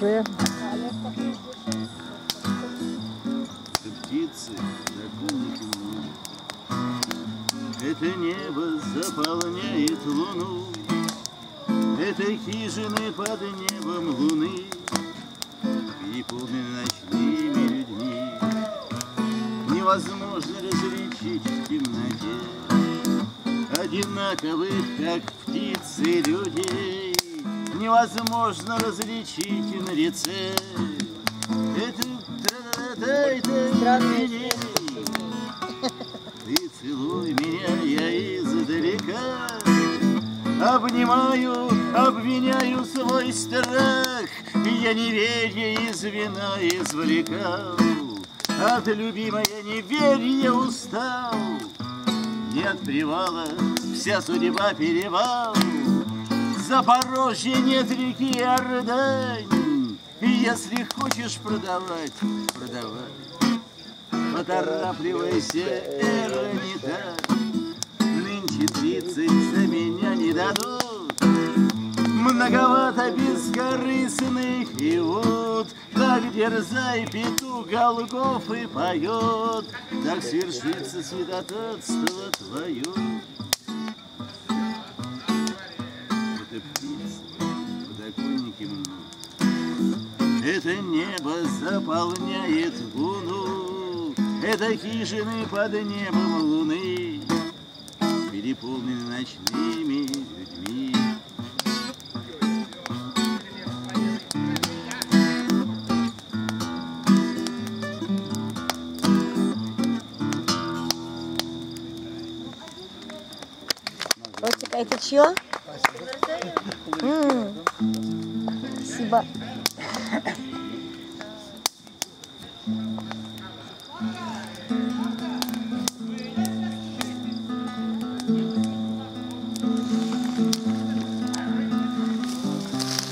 уже. Птицы, законники луны. Это небо заполняет луну. Это хижины под небом луны, переполнены ночными людьми. Невозможно различить в темноте одинаковых, как птицы, людей. Невозможно различить на лице людей. Ты целуй меня, я издалека обнимаю, обвиняю свой страх. Я неверие из вина извлекал, от любимой неверия устал. Нет привала, вся судьба перевал. Запорожье нет реки Ордань. Если хочешь продавать, продавай. Поторапливайся, эра не так. Нынче 30 за меня не дадут. Многовато бескорыстных, и вот так дерзай, петух Голгофы поет, так свершится святотатство твое. Это птицы, подоконники мнут. Это небо заполняет луну. Это хижины под небом луны, переполнены ночными людьми. Ростик, а это чье? Спасибо.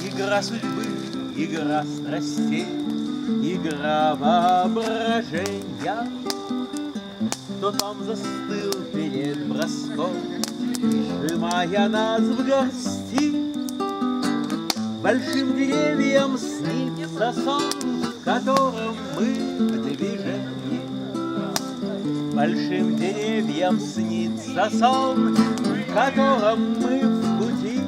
Игра судьбы, игра страстей, игра воображения. Кто там застыл перед броском, сжимая нас в горсти? Большим деревьям снится сон, в котором мы в движении. Большим деревьям снится сон, в котором мы в пути.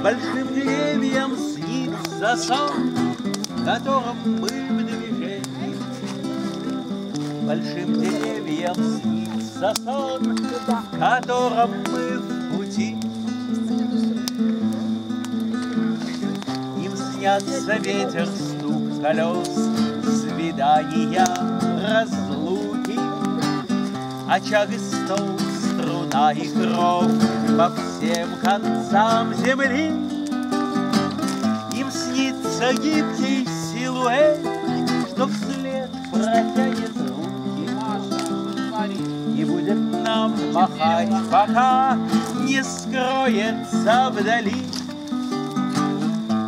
Большим деревьям снится сон, в котором мы в движении. Большим деревьям снится сон, в котором мы в пути. Им снятся ветер, стук колес, свидания, разлуки, очаг и стол, струна и кровь по всем концам земли. Им снится гибкий силуэт, что вслед протянет руки и будет нам махать, пока не скроется вдали.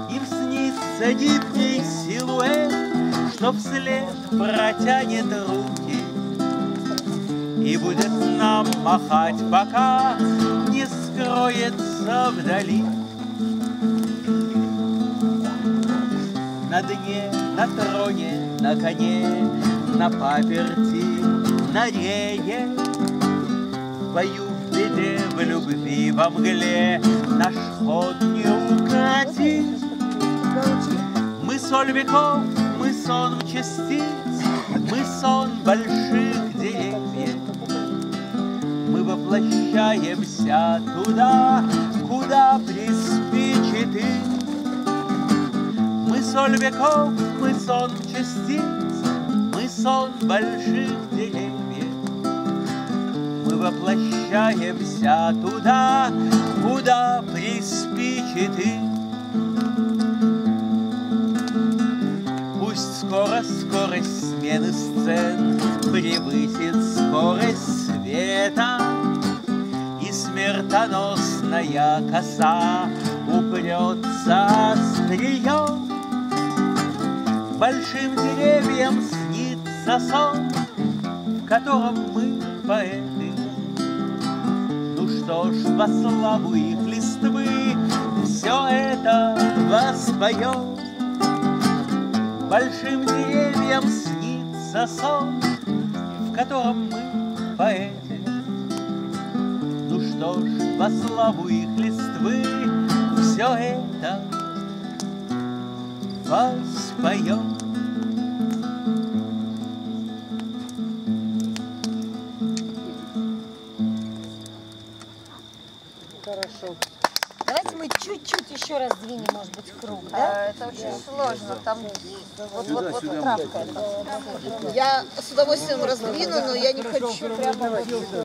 Им снится гибкий силуэт, что вслед протянет руки и будет нам махать, пока не скроется вдали. На дне, на троне, на коне, на паперти, на рее, в бою, в беде, в любви, во мгле наш ход не укротить. Мы соль веков, мы сон частиц, мы сон больших деревьев. Мы воплощаемся туда, куда приспичит им. Мы соль веков, мы сон частиц, мы сон больших деревьев. Мы воплощаемся туда, куда приспичит им. Пусть скоро скорость смены сцен превысит скорость света, и смертоносная коса упрется острием. Большим деревьям снится сон, в котором мы поэты. Ну что ж, во славу их листвы все это споем. Большим деревьям снится сон, в котором мы поэты. Ну что ж, во славу их листвы все это воспоем. Хорошо. Давайте мы чуть-чуть еще раз двинем, может быть, круг, да? Это очень сложно. Там вот Травка. я с удовольствием раздвину, но я не хочу прямо.